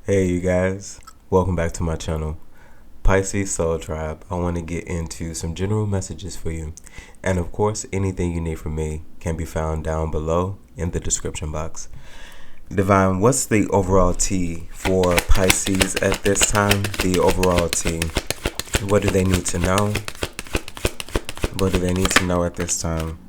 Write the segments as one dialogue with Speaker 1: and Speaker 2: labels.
Speaker 1: Hey you guys, welcome back to my channel, Pisces Soul Tribe. I want to get into some general messages for you. And of course, anything you need from me can be found down below in the description box. Divine, what's the overall T for Pisces at this time? The overall T. What do they need to know? What do they need to know at this time?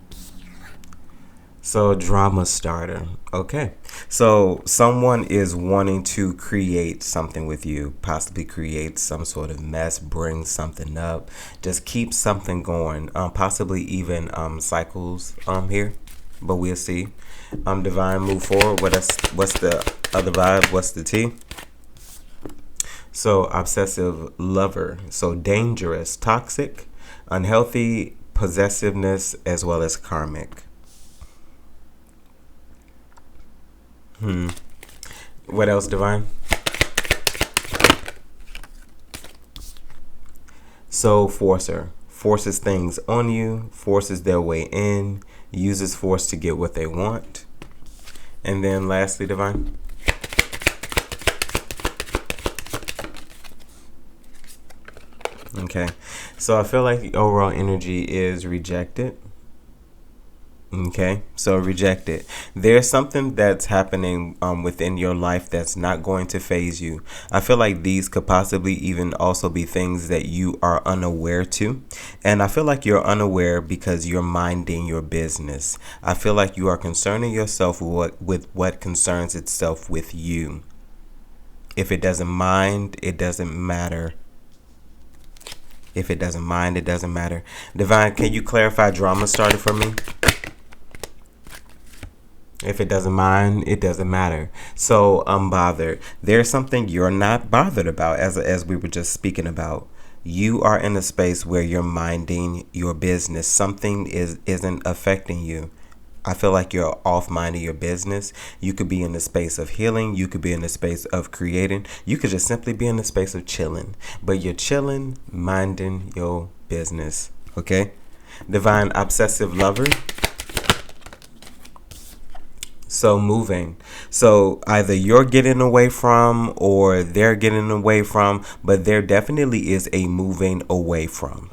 Speaker 1: So, drama starter. Okay. So, someone is wanting to create something with you, possibly create some sort of mess, bring something up, just keep something going, possibly even cycles here, but we'll see. Divine, move forward. What's the other vibe? What's the T? So, obsessive lover. So, dangerous, toxic, unhealthy, possessiveness, as well as karmic. What else, Divine? So, forcer. Forces things on you, forces their way in, uses force to get what they want. And then lastly, Divine? Okay. So, I feel like the overall energy is rejected. Okay, so reject it. There's something that's happening within your life that's not going to phase you. I feel like these could possibly even also be things that you are unaware to. And I feel like you're unaware because you're minding your business. I feel like you are concerning yourself with what concerns itself with you. If it doesn't mind, it doesn't matter. If it doesn't mind, it doesn't matter. Divine, can you clarify drama started for me? If it doesn't mind, it doesn't matter. So unbothered. There's something you're not bothered about, as we were just speaking about. You are in a space where you're minding your business. Something isn't affecting you. I feel like you're off minding your business. You could be in the space of healing. You could be in the space of creating. You could just simply be in the space of chilling. But you're chilling, minding your business. Okay? Divine obsessive lover. So moving. So either you're getting away from or they're getting away from, but there definitely is a moving away from.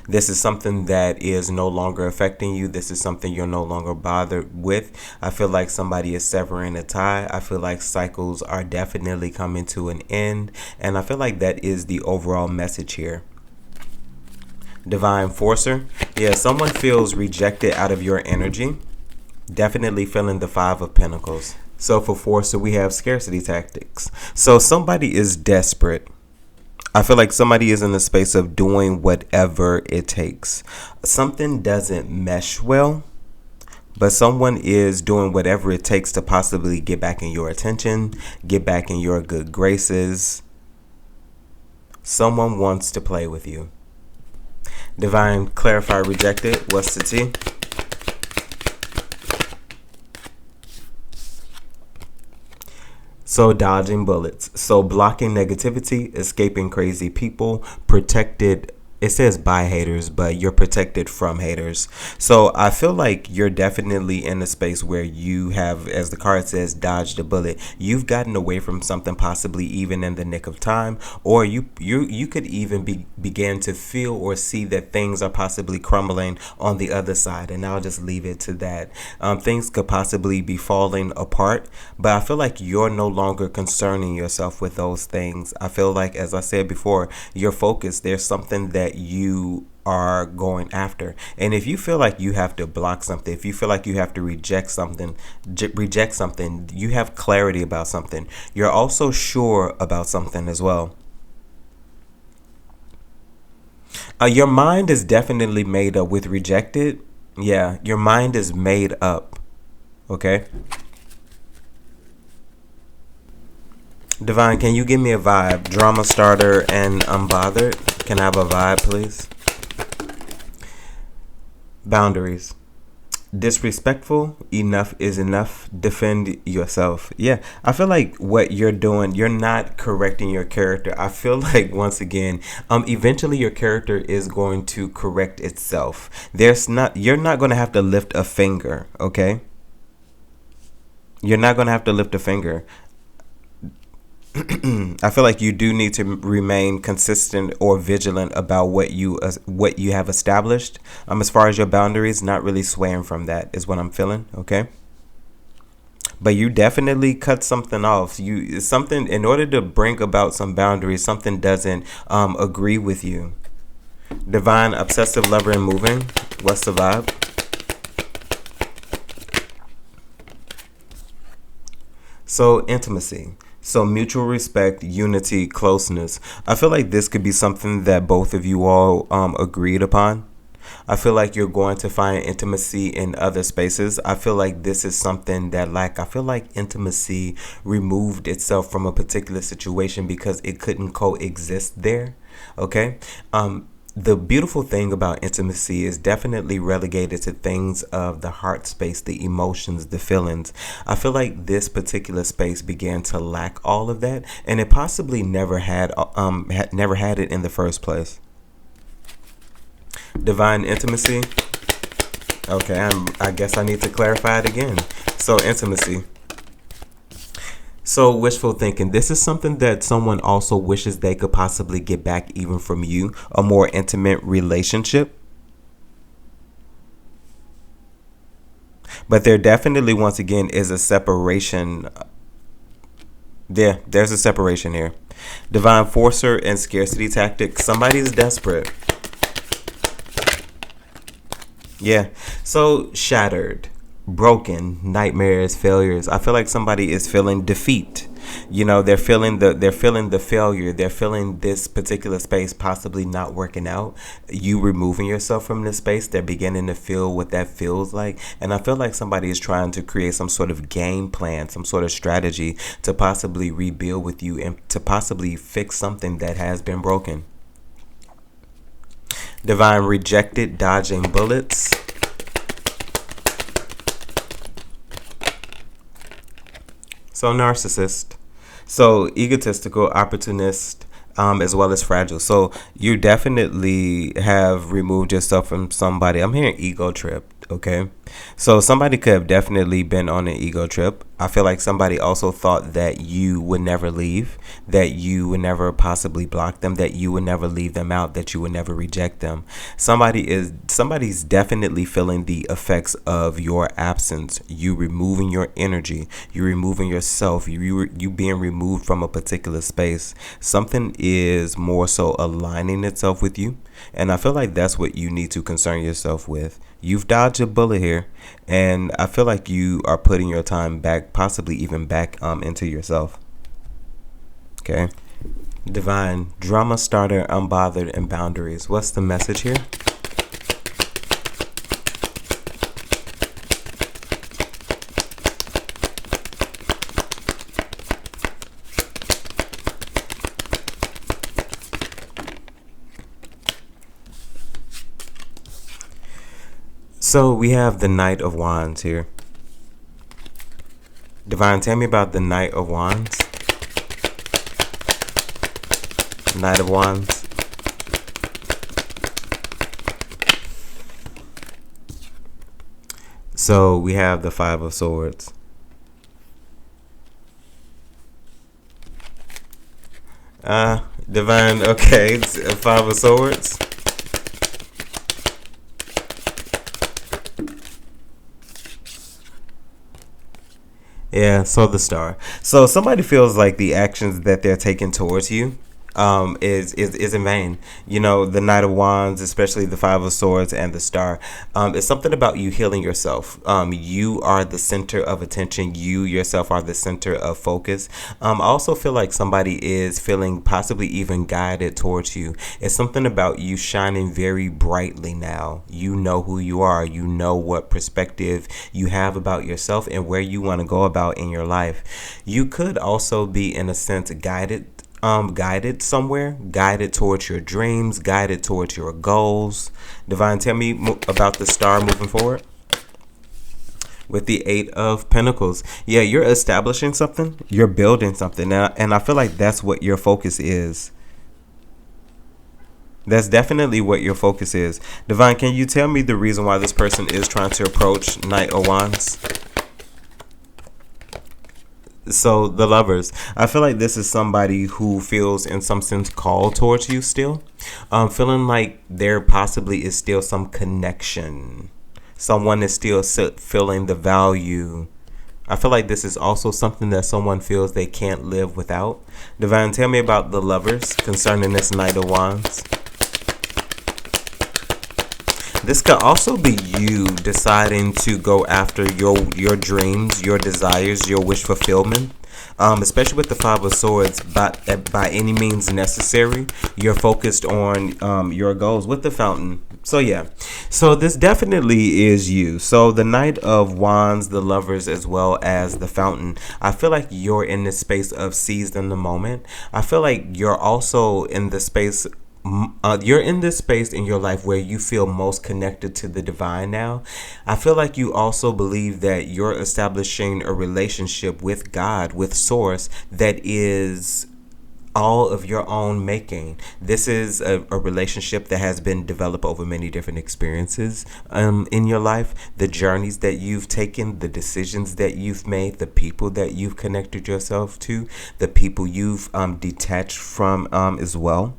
Speaker 1: This is something that is no longer affecting you. This is something you're no longer bothered with. I feel like somebody is severing a tie. I feel like cycles are definitely coming to an end. And I feel like that is the overall message here. Divine Forcer. Yeah, someone feels rejected out of your energy. Definitely feeling the Five of Pentacles. So for Forcer, we have scarcity tactics. So somebody is desperate. I feel like somebody is in the space of doing whatever it takes. Something doesn't mesh well, but someone is doing whatever it takes to possibly get back in your attention, get back in your good graces. Someone wants to play with you. Divine, clarify, rejected. What's the T? So dodging bullets. So blocking negativity, escaping crazy people, protected. It says by haters, but you're protected from haters. So I feel like you're definitely in a space where you have, as the card says, dodged a bullet. You've gotten away from something, possibly even in the nick of time, or you could even begin to feel or see that things are possibly crumbling on the other side. And I'll just leave it to that. Things could possibly be falling apart, but I feel like you're no longer concerning yourself with those things. I feel like, as I said before, you're focused. There's something that you are going after. And if you feel like you have to block something, if you feel like you have to reject something, you have clarity about something. You're also sure about something as well. Your mind is definitely made up with rejected. Yeah, your mind is made up. Okay. Divine, can you give me a vibe? Drama starter and unbothered. Can I have a vibe, please? Boundaries. Disrespectful. Enough is enough. Defend yourself. Yeah, I feel like what you're doing, you're not correcting your character. I feel like, once again, eventually your character is going to correct itself. You're not going to have to lift a finger. Okay. You're not going to have to lift a finger. I feel like you do need to remain consistent or vigilant about what you have established. As far as your boundaries, not really swaying from that is what I'm feeling. Okay. But you definitely cut something off. You something in order to bring about some boundaries. Something doesn't agree with you. Divine, obsessive lover, and moving. What's the vibe? So intimacy. So mutual respect, unity, closeness. I feel like this could be something that both of you all agreed upon. I feel like you're going to find intimacy in other spaces. I feel like this is something that, like, I feel like intimacy removed itself from a particular situation because it couldn't coexist there. Okay. The beautiful thing about intimacy is definitely relegated to things of the heart space, the emotions, the feelings. I feel like this particular space began to lack all of that, and it possibly never had it in the first place. Divine intimacy. Okay, I guess I need to clarify it again. So intimacy. So wishful thinking. This is something that someone also wishes they could possibly get back even from you. A more intimate relationship. But there definitely, once again, is a separation. Yeah, there's a separation here. Divine forcer and scarcity tactic. Somebody's desperate. Yeah. So shattered, broken, nightmares, failures. I feel like somebody is feeling defeat. You know, they're feeling the failure. They're feeling this particular space possibly not working out. You removing yourself from this space, they're beginning to feel what that feels like. And I feel like somebody is trying to create some sort of game plan, some sort of strategy to possibly rebuild with you and to possibly fix something that has been broken. Divine rejected, dodging bullets. So narcissist. So egotistical, opportunist, as well as fragile. So you definitely have removed yourself from somebody. I'm hearing ego trip. Okay. So somebody could have definitely been on an ego trip. I feel like somebody also thought that you would never leave, that you would never possibly block them, that you would never leave them out, that you would never reject them. Somebody's definitely feeling the effects of your absence, you removing your energy, you removing yourself, you being removed from a particular space. Something is more so aligning itself with you. And I feel like that's what you need to concern yourself with. You've dodged a bullet here, and I feel like you are putting your time back, possibly even back into yourself. Okay. Divine, drama starter, unbothered, and boundaries. What's the message here? So we have the Knight of Wands here. Divine, tell me about the Knight of Wands. Knight of Wands. So we have the Five of Swords. Divine, okay, it's Five of Swords. Yeah, so the Star. So somebody feels like the actions that they're taking towards you is in vain. You know, the Knight of Wands, especially the Five of Swords and the Star. It's something about you healing yourself. You are the center of attention. You yourself are the center of focus. I also feel like somebody is feeling possibly even guided towards you. It's something about you shining very brightly now. You know who you are. You know what perspective you have about yourself and where you want to go about in your life. You could also be, in a sense, guided somewhere, guided towards your dreams, guided towards your goals. Divine, tell me about the Star moving forward. With the Eight of Pentacles. Yeah, you're establishing something. You're building something now, and I feel like that's what your focus is. That's definitely what your focus is. Divine, can you tell me the reason why this person is trying to approach Knight of Wands? So the lovers, I feel like this is somebody who feels in some sense called towards you still, feeling like there possibly is still some connection. Someone is still feeling the value. I feel like this is also something that someone feels they can't live without. Divine, tell me about the lovers concerning this Knight of Wands. This could also be you deciding to go after your dreams, your desires, your wish fulfillment. Especially with the Five of Swords, by any means necessary, you're focused on your goals with the Fountain. So yeah, so this definitely is you. So the Knight of Wands, the lovers, as well as the Fountain. I feel like you're in this space of seized in the moment. I feel like you're also in the space. You're in this space in your life where you feel most connected to the divine now. I feel like you also believe that you're establishing a relationship with God, with Source, that is all of your own making. This is a relationship that has been developed over many different experiences in your life, the journeys that you've taken, the decisions that you've made, the people that you've connected yourself to, the people you've detached from as well.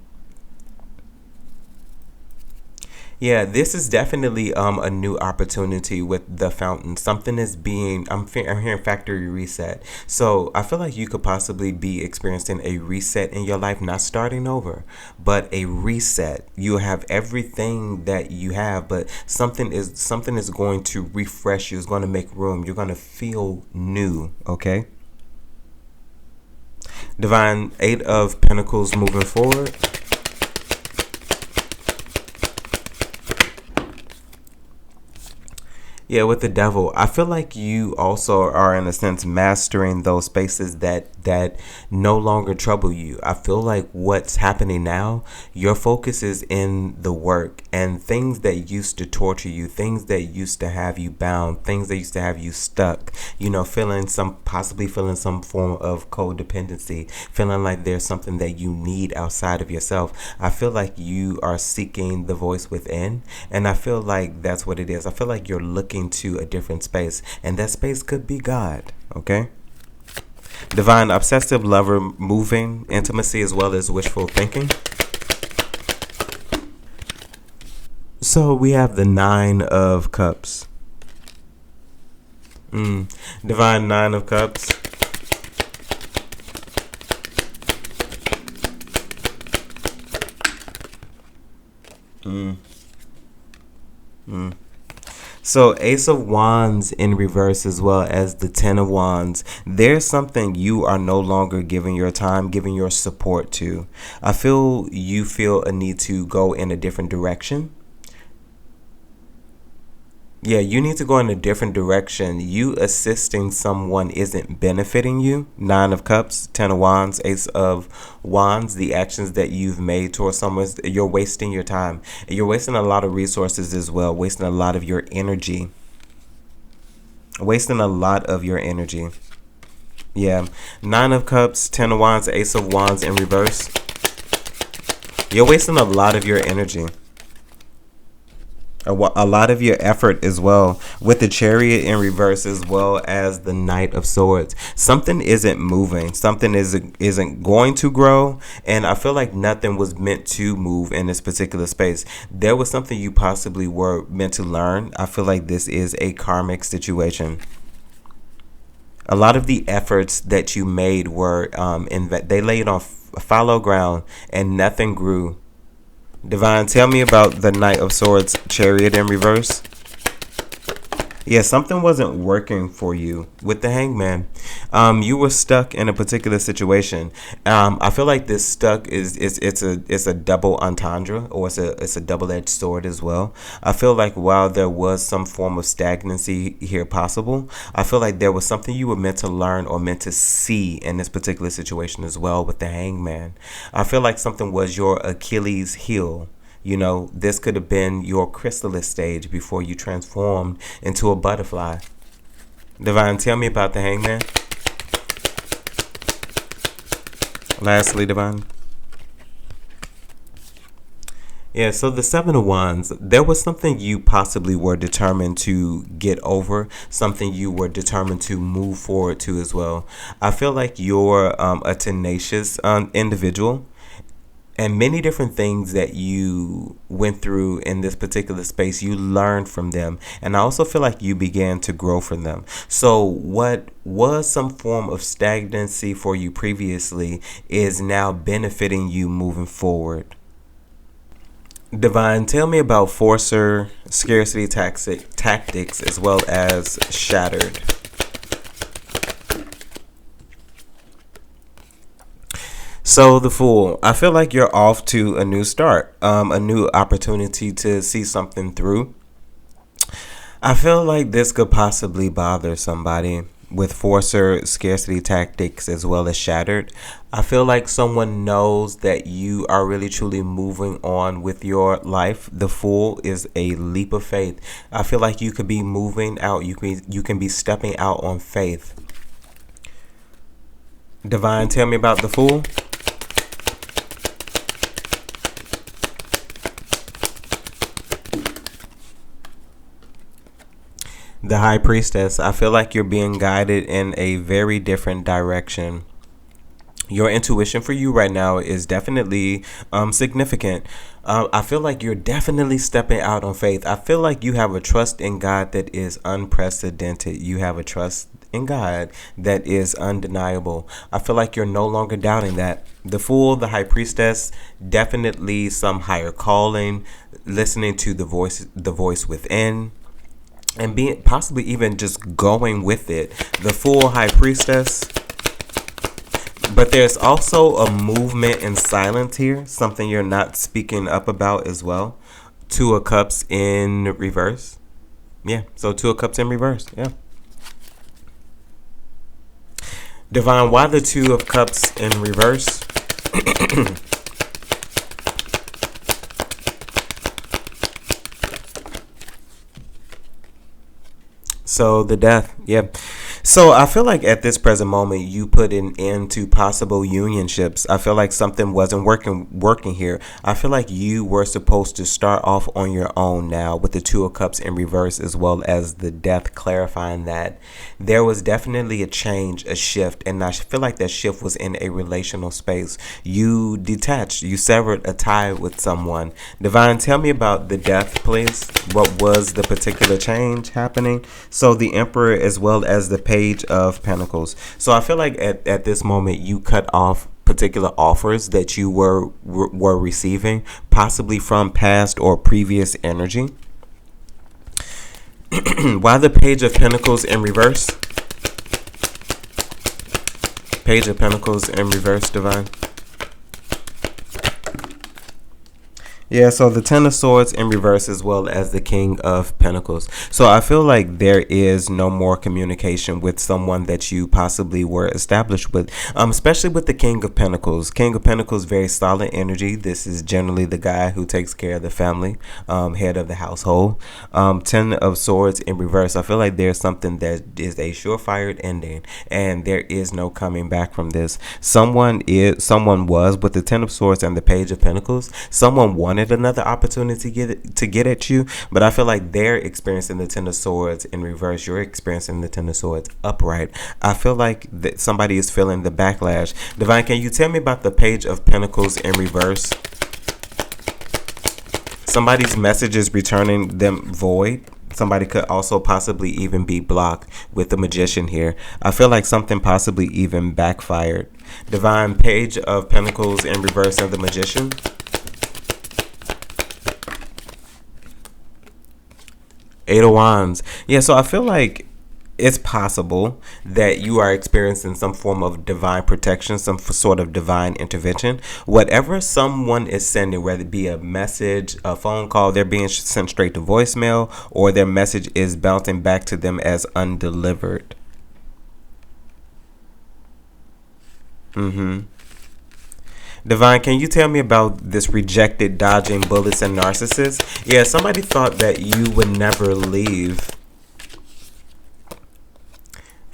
Speaker 1: Yeah, this is definitely a new opportunity with the Fountain. Something is being I'm hearing factory reset. So I feel like you could possibly be experiencing a reset in your life, not starting over, but a reset. You have everything that you have, but something is going to refresh you. It's going to make room. You're going to feel new. Okay. Divine, Eight of Pentacles moving forward. Yeah, with the Devil, I feel like you also are in a sense mastering those spaces that no longer trouble you. I feel like what's happening now, your focus is in the work and things that used to torture you, things that used to have you bound, things that used to have you stuck, possibly feeling some form of codependency, feeling like there's something that you need outside of yourself. I feel like you are seeking the voice within, and I feel like that's what it is. I feel like you're looking to a different space, and that space could be God. Okay. Divine, obsessive lover, moving intimacy as well as wishful thinking. So we have the Nine of Cups. Divine, Nine of Cups. So Ace of Wands in reverse as well as the Ten of Wands. There's something you are no longer giving your time, giving your support to. I feel you feel a need to go in a different direction. Yeah, you need to go in a different direction. You assisting someone isn't benefiting you. Nine of Cups, Ten of Wands, Ace of Wands. The actions that you've made towards someone, you're wasting your time. You're wasting a lot of resources as well, wasting a lot of your energy. Wasting a lot of your energy. Yeah, Nine of Cups, Ten of Wands, Ace of Wands in reverse. You're wasting a lot of your energy. A lot of your effort as well, with the Chariot in reverse as well as the Knight of Swords. Something isn't moving, something isn't going to grow, and I feel like nothing was meant to move in this particular space. There was something you possibly were meant to learn. I feel like this is a karmic situation. A lot of the efforts that you made were they laid on fallow ground and nothing grew. Divine, tell me about the Knight of Swords, Chariot in reverse. Yeah, something wasn't working for you with the Hangman. You were stuck in a particular situation. I feel like this stuck it's a double entendre, or it's a double-edged sword as well. I feel like while there was some form of stagnancy here possible, I feel like there was something you were meant to learn or meant to see in this particular situation as well with the Hangman. I feel like something was your Achilles heel. This could have been your chrysalis stage before you transformed into a butterfly. Divine, tell me about the Hangman. Lastly, Divine. Yeah, so the Seven of Wands, there was something you possibly were determined to get over, something you were determined to move forward to as well. I feel like you're a tenacious individual, and many different things that you went through in this particular space, you learned from them. And I also feel like you began to grow from them. So what was some form of stagnancy for you previously is now benefiting you moving forward. Divine, tell me about Forcer, Scarcity Tactics, as well as Shattered. So the Fool, I feel like you're off to a new start, a new opportunity to see something through. I feel like this could possibly bother somebody with Forcer, Scarcity Tactics, as well as Shattered. I feel like someone knows that you are really truly moving on with your life. The Fool is a leap of faith. I feel like you could be moving out. You can be stepping out on faith. Divine, tell me about the Fool. The High Priestess, I feel like you're being guided in a very different direction. Your intuition for you right now is definitely significant. I feel like you're definitely stepping out on faith. I feel like you have a trust in God that is unprecedented. You have a trust in God that is undeniable. I feel like you're no longer doubting that. The Fool, the High Priestess, definitely some higher calling, listening to the voice within, and being possibly even just going with it. The Fool, High Priestess. But there's also a movement in silence here, something you're not speaking up about as well. Two of Cups in reverse. Yeah, so Two of Cups in reverse. Yeah. Divine, why the Two of Cups in reverse? So the Death, yeah. So I feel like at this present moment, you put an end to possible unionships. I feel like something wasn't working here. I feel like you were supposed to start off on your own now with the Two of Cups in reverse, as well as the Death, clarifying that there was definitely a change, a shift, and I feel like that shift was in a relational space. You detached, you severed a tie with someone. Divine, tell me about the Death, please. What was the particular change happening? So the Emperor, as well as the Page of Pentacles. So I feel like at this moment you cut off particular offers that you were receiving, possibly from past or previous energy. Why the Page of Pentacles in reverse? Page of Pentacles in reverse, Divine. Yeah, so the Ten of Swords in reverse, as well as the King of Pentacles. So I feel like there is no more communication with someone that you possibly were established with, especially with the King of Pentacles. King of Pentacles, very solid energy. This is generally the guy who takes care of the family, head of the household. Ten of Swords in reverse. I feel like there's something that is a surefire ending, and there is no coming back from this. Someone was with the Ten of Swords and the Page of Pentacles. Someone wanted another opportunity to get at you, but I feel like they're experiencing the Ten of Swords in reverse. You're experiencing the Ten of Swords upright. I feel like that somebody is feeling the backlash. Divine, can you tell me about the Page of Pentacles in reverse? Somebody's message is returning them void. Somebody could also possibly even be blocked with the Magician here. I feel like something possibly even backfired. Divine, Page of Pentacles in reverse and the Magician. Eight of Wands. Yeah, so I feel like it's possible that you are experiencing some form of divine protection, some sort of divine intervention. Whatever someone is sending, whether it be a message, a phone call, they're being sent straight to voicemail, or their message is bouncing back to them as undelivered. Divine, can you tell me about this rejected, dodging bullets and narcissist? Yeah, somebody thought that you would never leave.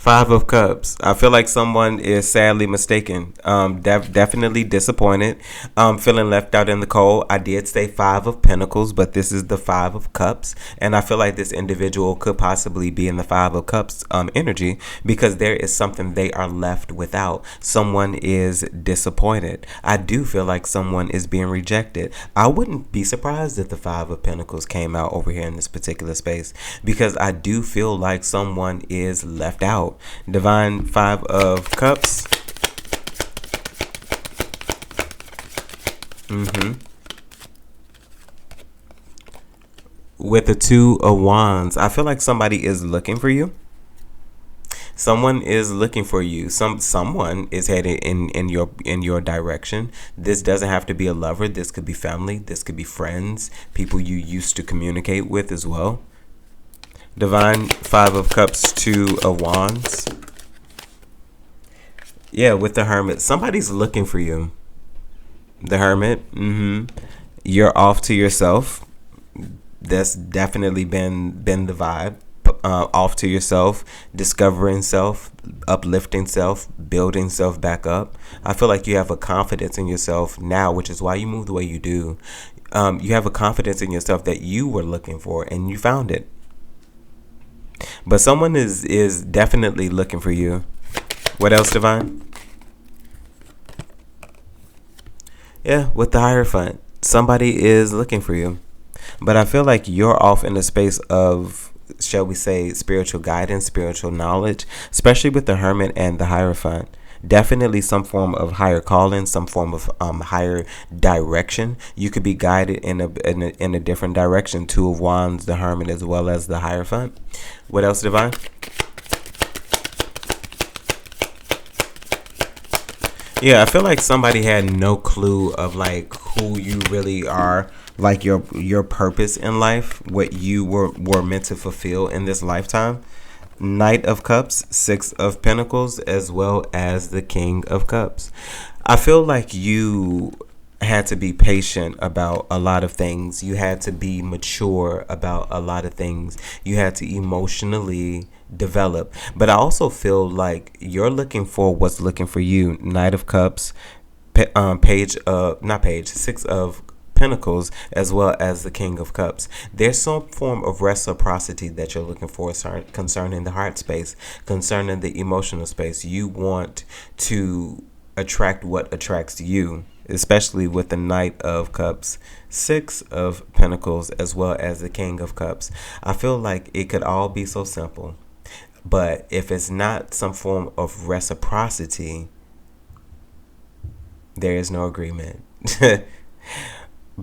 Speaker 1: Five of Cups. I feel like someone is sadly mistaken. Definitely disappointed. Feeling left out in the cold. I did say Five of Pentacles, but this is the Five of Cups, and I feel like this individual could possibly be in the Five of Cups energy because there is something they are left without. Someone is disappointed. I do feel like someone is being rejected. I wouldn't be surprised if the Five of Pentacles came out over here in this particular space because I do feel like someone is left out. Divine Five of Cups. With the Two of Wands, I feel like somebody is looking for you. Someone is looking for you. Someone is headed in your direction. This doesn't have to be a lover. This could be family. This could be friends, people you used to communicate with as well. Divine Five of Cups, Two of Wands. Yeah, with the Hermit, somebody's looking for you. The Hermit. You're off to yourself. That's definitely been the vibe. Off to yourself, discovering self, uplifting self, building self back up. I feel like you have a confidence in yourself now, which is why you move the way you do. You have a confidence in yourself that you were looking for and you found it. But someone is definitely looking for you. What else, Divine? Yeah, with the Hierophant, somebody is looking for you. But I feel like you're off in the space of, shall we say, spiritual guidance, spiritual knowledge, especially with the Hermit and the Hierophant. Definitely some form of higher calling, some form of higher direction. You could be guided in a different direction. Two of Wands, the Hermit, as well as the Hierophant. What else, Divine? Yeah, I feel like somebody had no clue of like who you really are, like your purpose in life, what you were meant to fulfill in this lifetime. Knight of Cups, Six of Pentacles, as well as the King of Cups. I feel like you had to be patient about a lot of things. You had to be mature about a lot of things. You had to emotionally develop. But I also feel like you're looking for what's looking for you. Knight of Cups, Six of Pentacles, as well as the King of Cups. There's some form of reciprocity that you're looking for concerning the heart space, concerning the emotional space. You want to attract what attracts you, especially with the Knight of Cups, Six of Pentacles, as well as the King of Cups. I feel like it could all be so simple, but if it's not some form of reciprocity, there is no agreement.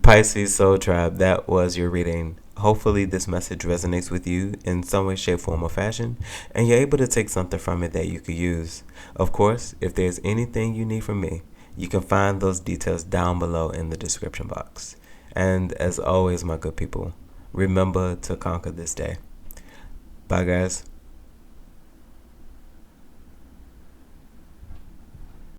Speaker 1: Pisces Soul Tribe, that was your reading. Hopefully this message resonates with you in some way, shape, form, or fashion, and you're able to take something from it that you could use. Of course, if there's anything you need from me, you can find those details down below in the description box. And as always, my good people, remember to conquer this day. Bye, guys.